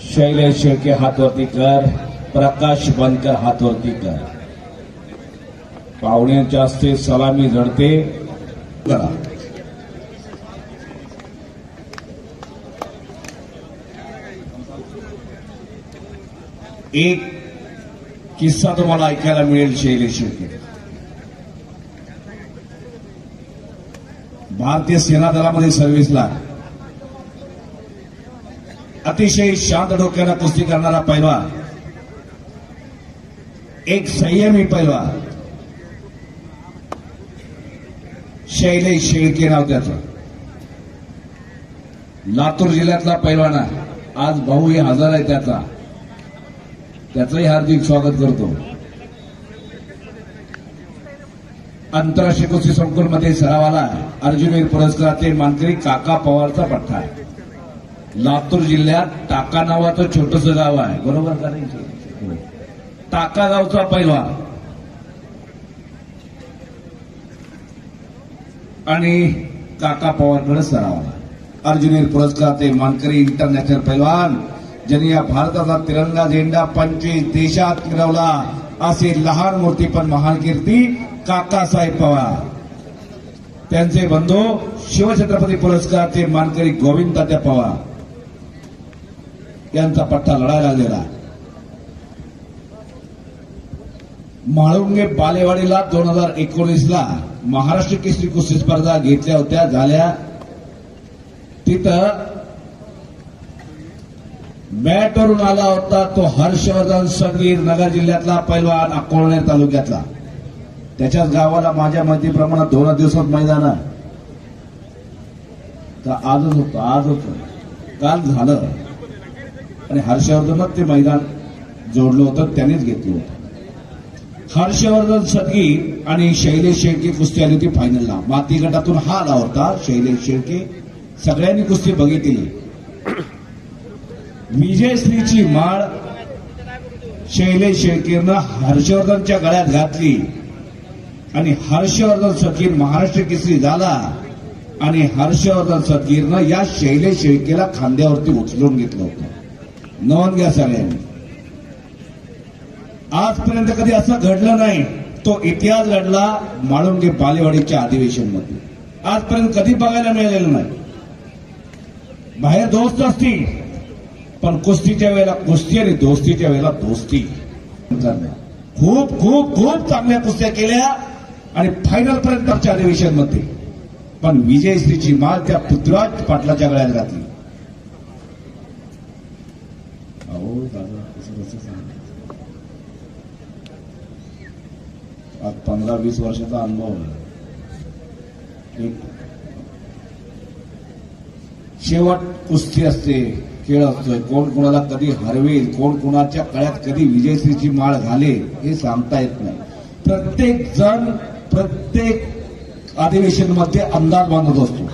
शैलेश शेळके हात वरती कर, प्रकाश बनकर हात वरती कर. पाहुण्यांच्या हस्ते सलामी झडते करा. एक किस्सा तुम्हाला ऐकायला मिळेल. शैलेश शेळके भारतीय सेना दलामध्ये सर्व्हिसला अतिशय शांत डोक्याला कुस्ती करणारा पैलवान, एक संयमी पैलवान शैलेश शेळके नाव त्याचं. लातूर जिल्ह्यातला पैलवान आहे. आज भाऊही हजर आहे त्याचंही हार्दिक स्वागत करतो. आंतरराष्ट्रीय कुस्ती संकुलमध्ये सरावाला अर्जुनवीर पुरस्काराचे मानकरी काका पवारचा पट्टा आहे. लातूर जिल्ह्यात टाका नावाचं छोटंसं गाव आहे, बरोबर करायचं. टाका गावचा पैलवान आणि काका पवारकडे सरावाला अर्जुनवीर पुरस्काराचे मानकरी इंटरनॅशनल पैलवान, ज्यांनी या भारताचा तिरंगा झेंडा 25 देशात मिरवला, असे लहान मोठी पण महान कीर्ती काकासाहेब पवार. त्यांचे बंधू शिवछत्रपती पुरस्काराचे मानकरी गोविंद तात्या पवार यांचा पट्टा लढायला लागलेला. म्हाळुंगे बालेवाडीला 2019ला महाराष्ट्र केसरी कुस्ती स्पर्धा घेतल्या होत्या, झाल्या. तिथं मॅटवरून आला होता तो हर्षवर्धन सगीर, नगर जिल्ह्यातला पैलवान, अकोला तालुक्यातला. त्याच्याच गावाला माझ्या माहितीप्रमाणे 2 दिवसात मैदान आहे. तर आज होतं काल झालं आणि हर्षवर्धनच ते मैदान जोडलं होतं, त्यानेच घेतलं होतं. हर्षवर्धन सदगीर आणि शैलेश शेळके कुस्ती आली होती फायनलला. माती गटातून हा आला होता शैलेश शेळके. सगळ्यांनी कुस्ती बघितली. विजयश्रीची माळ शैलेश शेळकेनं हर्षवर्धनच्या गळ्यात घातली आणि हर्षवर्धन सदगीर महाराष्ट्र केसरी झाला. आणि हर्षवर्धन सदगीरनं या शैलेश शेळकेला खांद्यावरती उचलून घेतलं होतं. नोंद घ्या सगळ्यांनी. आजपर्यंत कधी असं घडलं नाही. तो इतिहास घडला म्हाळुंगे बालेवाडीच्या अधिवेशनमध्ये. आजपर्यंत कधी बघायला मिळालेलं नाही. बाहेर दोस्त असतील पण कुस्तीच्या वेळेला कुस्ती आणि दोस्तीच्या वेळेला दोस्ती. खूप खूप खूप चांगल्या कुस्त्या केल्या आणि फायनल पर्यंतच्या अधिवेशनमध्ये. पण विजयश्रीची माळ त्या पृथ्वीराज पाटलाच्या गळ्यात घातली. अहो दादा कसं आज 15-20 वर्षाचा अनुभव आहे. शेवट कुस्ती असते, खेळ असतोय. कोण कोणाला कधी हरवेल, कोण कोणाच्या गळ्यात कधी विजयश्रीची माळ घालेल हे सांगता येत नाही. प्रत्येक जण प्रत्येक अधिवेशनमध्ये अंदाज बांधत असतो.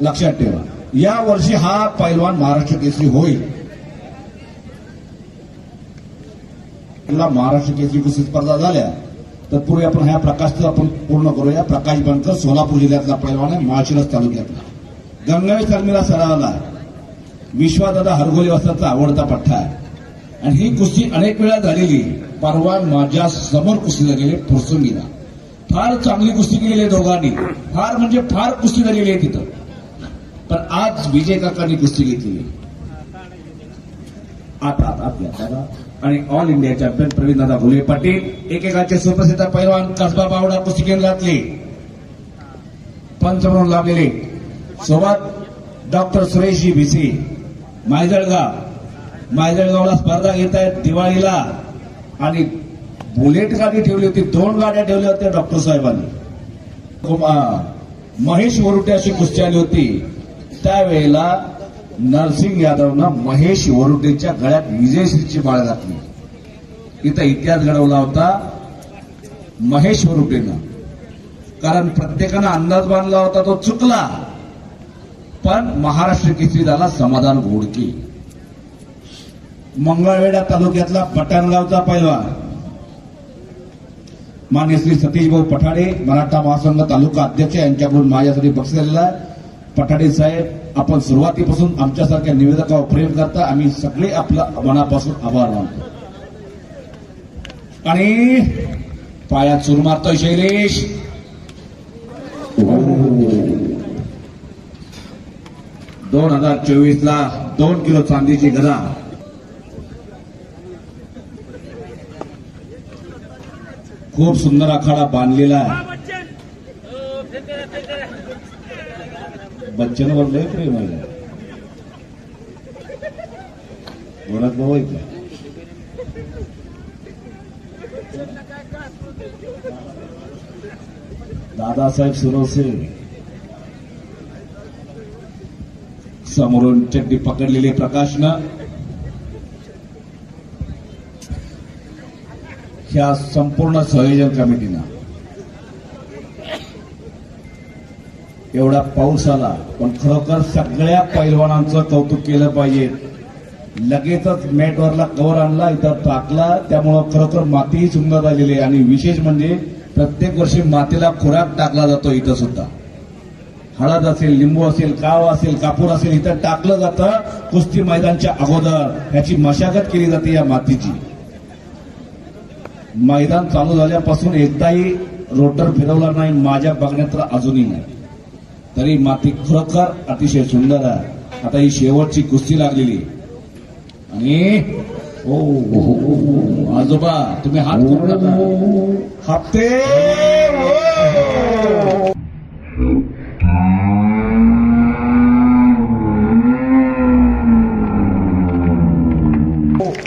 लक्षात ठेवा, या वर्षी हा पैलवान महाराष्ट्र केसरी होईल. महाराष्ट्र केसरी कुस्ती स्पर्धा झाल्या तर पूर्वी आपण ह्या प्रकाशचं आपण पूर्ण करूया. प्रकाश बनकर सोलापूर जिल्ह्यातला पैलवान आहे, माळशिरस तालुक्यातला. गंगावेश तालमीला सरावला. विश्वादादा हरगोले वस्ताचा आवडता पट्टा आहे आणि ही कुस्ती अनेक वेळा झालेली. परवा माझ्या समोर कुस्तीला गेले फुरसंगीला. फार चांगली कुस्ती केलेली आहे दोघांनी. फार म्हणजे फार कुस्ती झालेली आहे तिथं. पण आज विजय काकांनी कुस्ती घेतलेली. आता आणि ऑल इंडिया चॅम्पियन प्रवीणदादा घोले पाटील, एकेकाचे सुप्रसिद्ध पैलवान कसबा बावडा कुस्ती केंद्रातले पंच म्हणून लाभलेले. सोबत डॉक्टर सुरेशजी भिसे मायजळगावला स्पर्धा घेत आहेत दिवाळीला. आणि बुलेट गाडी ठेवली होती, 2 गाड्या ठेवल्या होत्या डॉक्टर साहेबांनी. महेश वरुटे अशी कुस्ती आली होती. त्यावेळेला नरसिंग यादवनं महेश वरुटेच्या गळ्यात विजयश्रीची माळ घातली. इथं इतिहास घडवला होता महेश वरुटेनं. कारण प्रत्येकानं अंदाज बांधला होता, तो चुकला. पण महाराष्ट्र केसरी झाला समाधान घोडके. मंगळवेढा तालुक्यातला पठाणगावचा पैलवान मान्य श्री सतीशभाऊ पठाडे, मराठा महासंघ तालुका अध्यक्ष, यांच्याकडून माझ्यासाठी बक्षीस झालेला आहे. पठाडे साहेब, आपण सुरुवातीपासून आमच्यासारख्या निवेदकावर प्रेम करता, आम्ही सगळे आपला मनापासून आभार मानतो. आणि पायात सूर मारतोय शैलेश. 2024 ला 2 किलो चांदीची गदा. खूप सुंदर आखाडा बांधलेला आहे. बच्चनवर लय प्रेम आहे. गोरख भाऊ आहे का? दादासाहेब सुरवसे समोरून चड्डी पकडलेले प्रकाशनं ह्या संपूर्ण संयोजन कमिटीनं एवढा पाऊस आला, पण खरोखर सगळ्या पैलवानांचं कौतुक केलं पाहिजे. लगेचच मॅटवरला कव्हर आणला, इथं टाकला, त्यामुळं खरोखर मातीही सुंदर झालेली आहे. आणि विशेष म्हणजे प्रत्येक वर्षी मातीला खुराक टाकला जातो. इथं सुद्धा हळद असेल, लिंबू असेल, काव असेल, कापूर असेल, इथं टाकलं जातं. कुस्ती मैदानच्या अगोदर ह्याची मशागत केली जाते या मातीची. मैदान चालू झाल्यापासून एकदाही रोटर फिरवला नाही माझ्या बघण्यात, तर अजूनही नाही. तरी माती खरोखर अतिशय सुंदर आहे. आता ही शेवटची कुस्ती लागलेली आणि आजोबा तुम्ही हात करू नका. हप्ते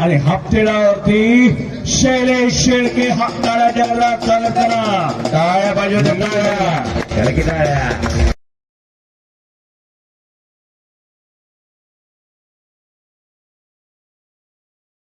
आणि हप्तेडावरती शैलेश शेळके हात टाळ्या जंगलात चालत करा. टाळ्या पाहिजे, टाळ्या.